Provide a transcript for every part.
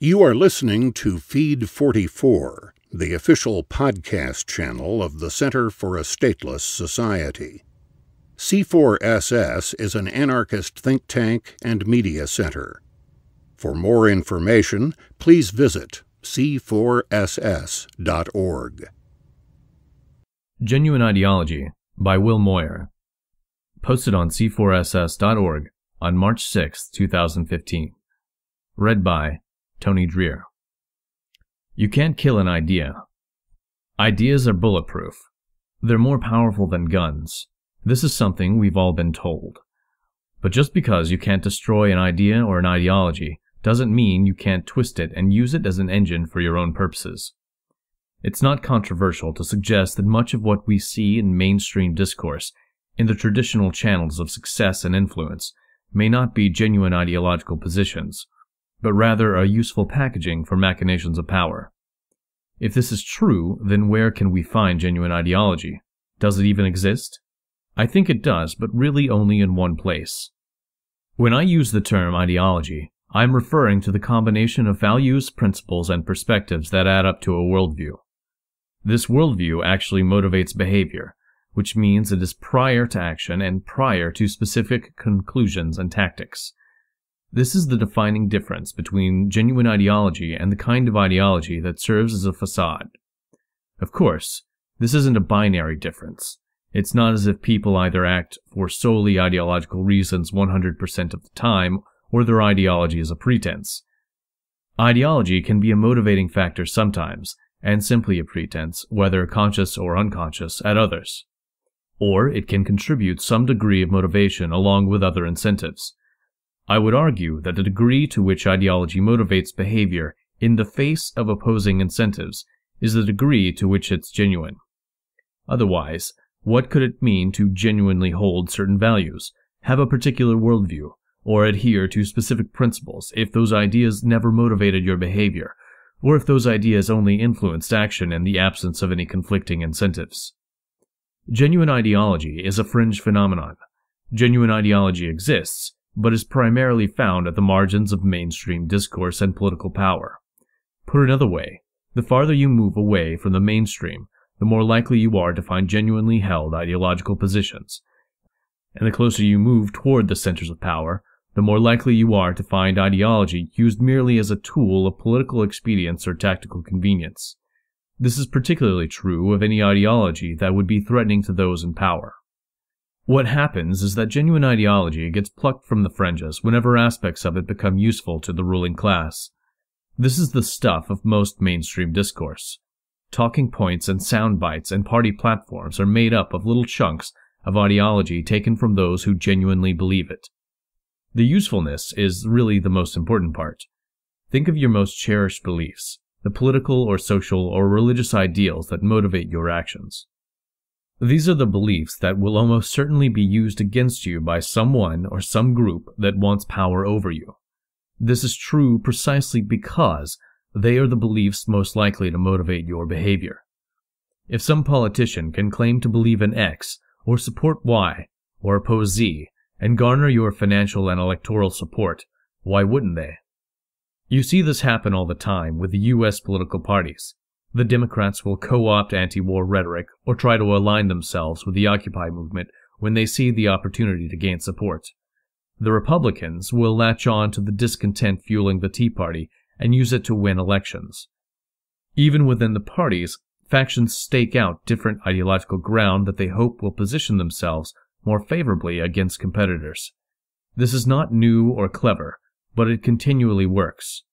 You are listening to Feed 44, the official podcast channel of the Center for a Stateless Society. C4SS is an anarchist think tank and media center. For more information, please visit c4ss.org. Genuine Ideology by Will Moyer. Posted on c4ss.org on March 6, 2015. Read by Tony Dreher. You can't kill an idea. Ideas are bulletproof. They're more powerful than guns. This is something we've all been told. But just because you can't destroy an idea or an ideology doesn't mean you can't twist it and use it as an engine for your own purposes. It's not controversial to suggest that much of what we see in mainstream discourse, in the traditional channels of success and influence, may not be genuine ideological positions, but rather a useful packaging for machinations of power. If this is true, then where can we find genuine ideology? Does it even exist? I think it does, but really only in one place. When I use the term ideology, I am referring to the combination of values, principles, and perspectives that add up to a worldview. This worldview actually motivates behavior, which means it is prior to action and prior to specific conclusions and tactics. This is the defining difference between genuine ideology and the kind of ideology that serves as a facade. Of course, this isn't a binary difference. It's not as if people either act for solely ideological reasons 100% of the time, or their ideology is a pretense. Ideology can be a motivating factor sometimes, and simply a pretense, whether conscious or unconscious, at others. Or it can contribute some degree of motivation along with other incentives. I would argue that the degree to which ideology motivates behavior in the face of opposing incentives is the degree to which it's genuine. Otherwise, what could it mean to genuinely hold certain values, have a particular worldview, or adhere to specific principles if those ideas never motivated your behavior, or if those ideas only influenced action in the absence of any conflicting incentives? Genuine ideology is a fringe phenomenon. Genuine ideology exists, but is primarily found at the margins of mainstream discourse and political power. Put another way, the farther you move away from the mainstream, the more likely you are to find genuinely held ideological positions. And the closer you move toward the centers of power, the more likely you are to find ideology used merely as a tool of political expedience or tactical convenience. This is particularly true of any ideology that would be threatening to those in power. What happens is that genuine ideology gets plucked from the fringes whenever aspects of it become useful to the ruling class. This is the stuff of most mainstream discourse. Talking points and sound bites and party platforms are made up of little chunks of ideology taken from those who genuinely believe it. The usefulness is really the most important part. Think of your most cherished beliefs, the political or social or religious ideals that motivate your actions. These are the beliefs that will almost certainly be used against you by someone or some group that wants power over you. This is true precisely because they are the beliefs most likely to motivate your behavior. If some politician can claim to believe in X, or support Y, or oppose Z, and garner your financial and electoral support, why wouldn't they? You see this happen all the time with the U.S. political parties. The Democrats will co-opt anti-war rhetoric or try to align themselves with the Occupy movement when they see the opportunity to gain support. The Republicans will latch on to the discontent fueling the Tea Party and use it to win elections. Even within the parties, factions stake out different ideological ground that they hope will position themselves more favorably against competitors. This is not new or clever, but it continually works.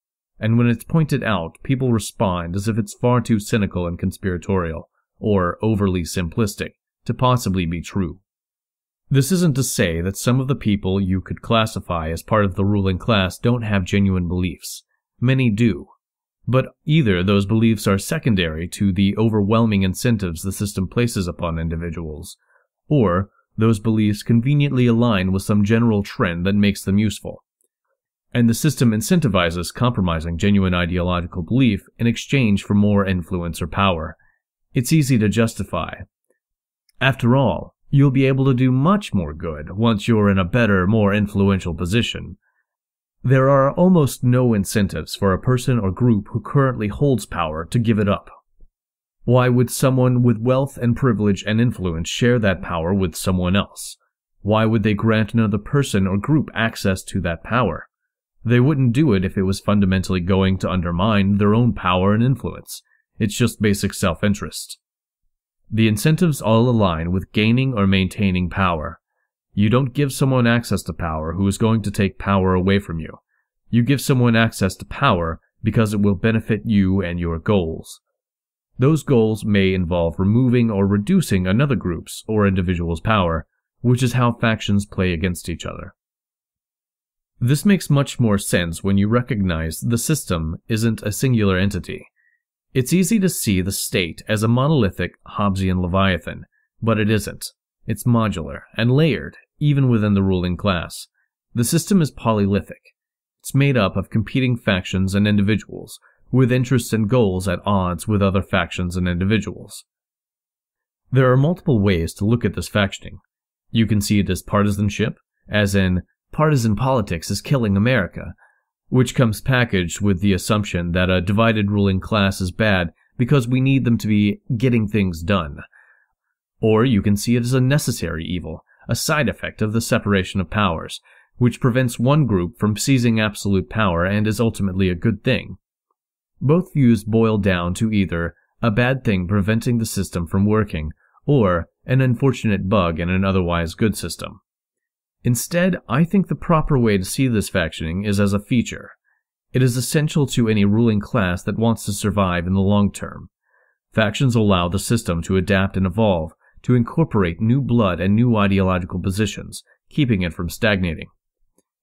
And when it's pointed out, people respond as if it's far too cynical and conspiratorial, or overly simplistic, to possibly be true. This isn't to say that some of the people you could classify as part of the ruling class don't have genuine beliefs. Many do. But either those beliefs are secondary to the overwhelming incentives the system places upon individuals, or those beliefs conveniently align with some general trend that makes them useful. And the system incentivizes compromising genuine ideological belief in exchange for more influence or power. It's easy to justify. After all, you'll be able to do much more good once you're in a better, more influential position. There are almost no incentives for a person or group who currently holds power to give it up. Why would someone with wealth and privilege and influence share that power with someone else? Why would they grant another person or group access to that power? They wouldn't do it if it was fundamentally going to undermine their own power and influence. It's just basic self-interest. The incentives all align with gaining or maintaining power. You don't give someone access to power who is going to take power away from you. You give someone access to power because it will benefit you and your goals. Those goals may involve removing or reducing another group's or individual's power, which is how factions play against each other. This makes much more sense when you recognize the system isn't a singular entity. It's easy to see the state as a monolithic Hobbesian leviathan, but it isn't. It's modular and layered, even within the ruling class. The system is polylythic. It's made up of competing factions and individuals, with interests and goals at odds with other factions and individuals. There are multiple ways to look at this factioning. You can see it as partisanship, as in, partisan politics is killing America, which comes packaged with the assumption that a divided ruling class is bad because we need them to be getting things done. Or you can see it as a necessary evil, a side effect of the separation of powers, which prevents one group from seizing absolute power and is ultimately a good thing. Both views boil down to either a bad thing preventing the system from working, or an unfortunate bug in an otherwise good system. Instead, I think the proper way to see this factioning is as a feature. It is essential to any ruling class that wants to survive in the long term. Factions allow the system to adapt and evolve, to incorporate new blood and new ideological positions, keeping it from stagnating.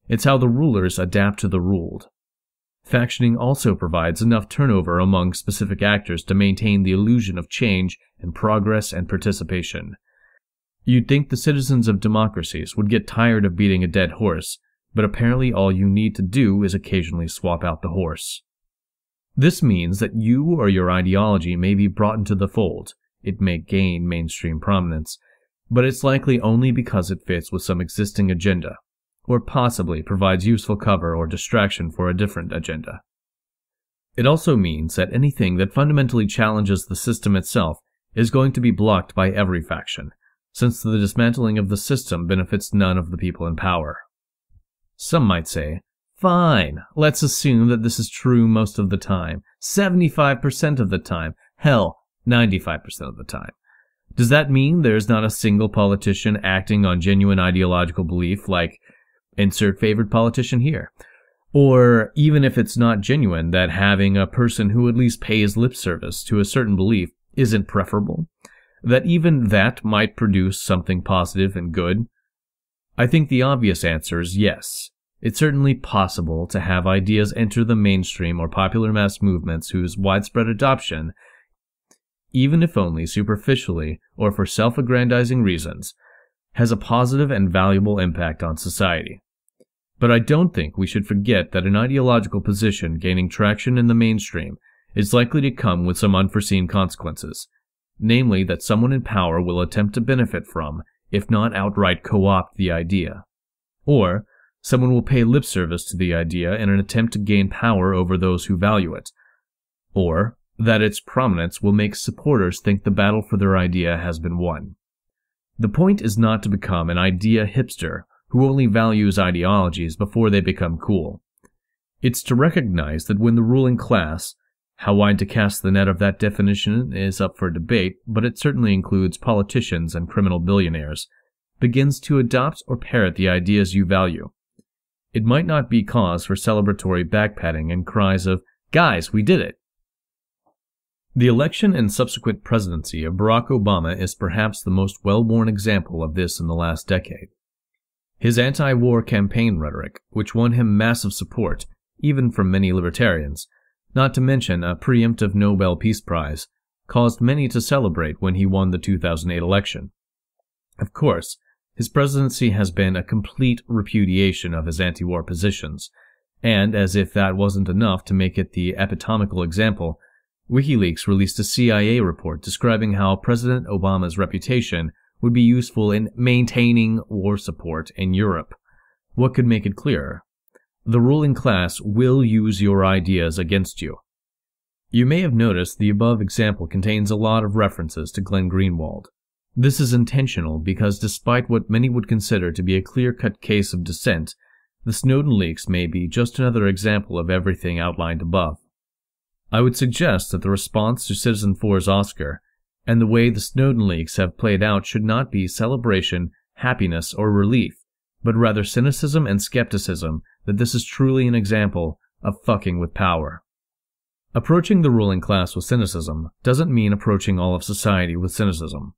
It's how the rulers adapt to the ruled. Factioning also provides enough turnover among specific actors to maintain the illusion of change and progress and participation. You'd think the citizens of democracies would get tired of beating a dead horse, but apparently all you need to do is occasionally swap out the horse. This means that you or your ideology may be brought into the fold. It may gain mainstream prominence, but it's likely only because it fits with some existing agenda, or possibly provides useful cover or distraction for a different agenda. It also means that anything that fundamentally challenges the system itself is going to be blocked by every faction, since the dismantling of the system benefits none of the people in power. Some might say, fine, let's assume that this is true most of the time, 75% of the time, hell, 95% of the time. Does that mean there's not a single politician acting on genuine ideological belief like, insert favored politician here? Or, even if it's not genuine, that having a person who at least pays lip service to a certain belief isn't preferable? That even that might produce something positive and good? I think the obvious answer is yes. It's certainly possible to have ideas enter the mainstream or popular mass movements whose widespread adoption, even if only superficially or for self-aggrandizing reasons, has a positive and valuable impact on society. But I don't think we should forget that an ideological position gaining traction in the mainstream is likely to come with some unforeseen consequences, namely that someone in power will attempt to benefit from, if not outright co-opt the idea. Or, someone will pay lip service to the idea in an attempt to gain power over those who value it. Or, that its prominence will make supporters think the battle for their idea has been won. The point is not to become an idea hipster who only values ideologies before they become cool. It's to recognize that when the ruling class, how wide to cast the net of that definition is up for debate, but it certainly includes politicians and criminal billionaires, begins to adopt or parrot the ideas you value. It might not be cause for celebratory backpatting and cries of, "Guys, we did it!" The election and subsequent presidency of Barack Obama is perhaps the most well-worn example of this in the last decade. His anti-war campaign rhetoric, which won him massive support, even from many libertarians, not to mention a preemptive Nobel Peace Prize, caused many to celebrate when he won the 2008 election. Of course, his presidency has been a complete repudiation of his anti-war positions, and as if that wasn't enough to make it the epitomical example, WikiLeaks released a CIA report describing how President Obama's reputation would be useful in maintaining war support in Europe. What could make it clearer? The ruling class will use your ideas against you. You may have noticed the above example contains a lot of references to Glenn Greenwald. This is intentional because despite what many would consider to be a clear-cut case of dissent, the Snowden leaks may be just another example of everything outlined above. I would suggest that the response to Citizen4's Oscar and the way the Snowden leaks have played out should not be celebration, happiness, or relief, but rather cynicism and skepticism that this is truly an example of fucking with power. Approaching the ruling class with cynicism doesn't mean approaching all of society with cynicism.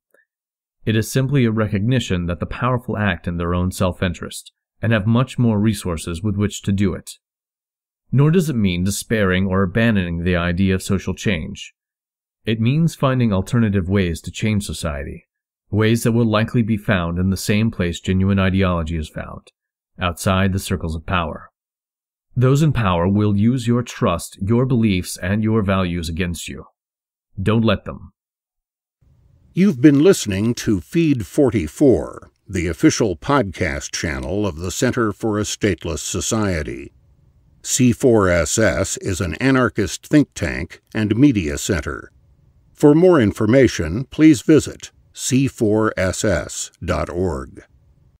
It is simply a recognition that the powerful act in their own self-interest and have much more resources with which to do it. Nor does it mean despairing or abandoning the idea of social change. It means finding alternative ways to change society, ways that will likely be found in the same place genuine ideology is found, outside the circles of power. Those in power will use your trust, your beliefs, and your values against you. Don't let them. You've been listening to Feed 44, the official podcast channel of the Center for a Stateless Society. C4SS is an anarchist think tank and media center. For more information, please visit c4ss.org.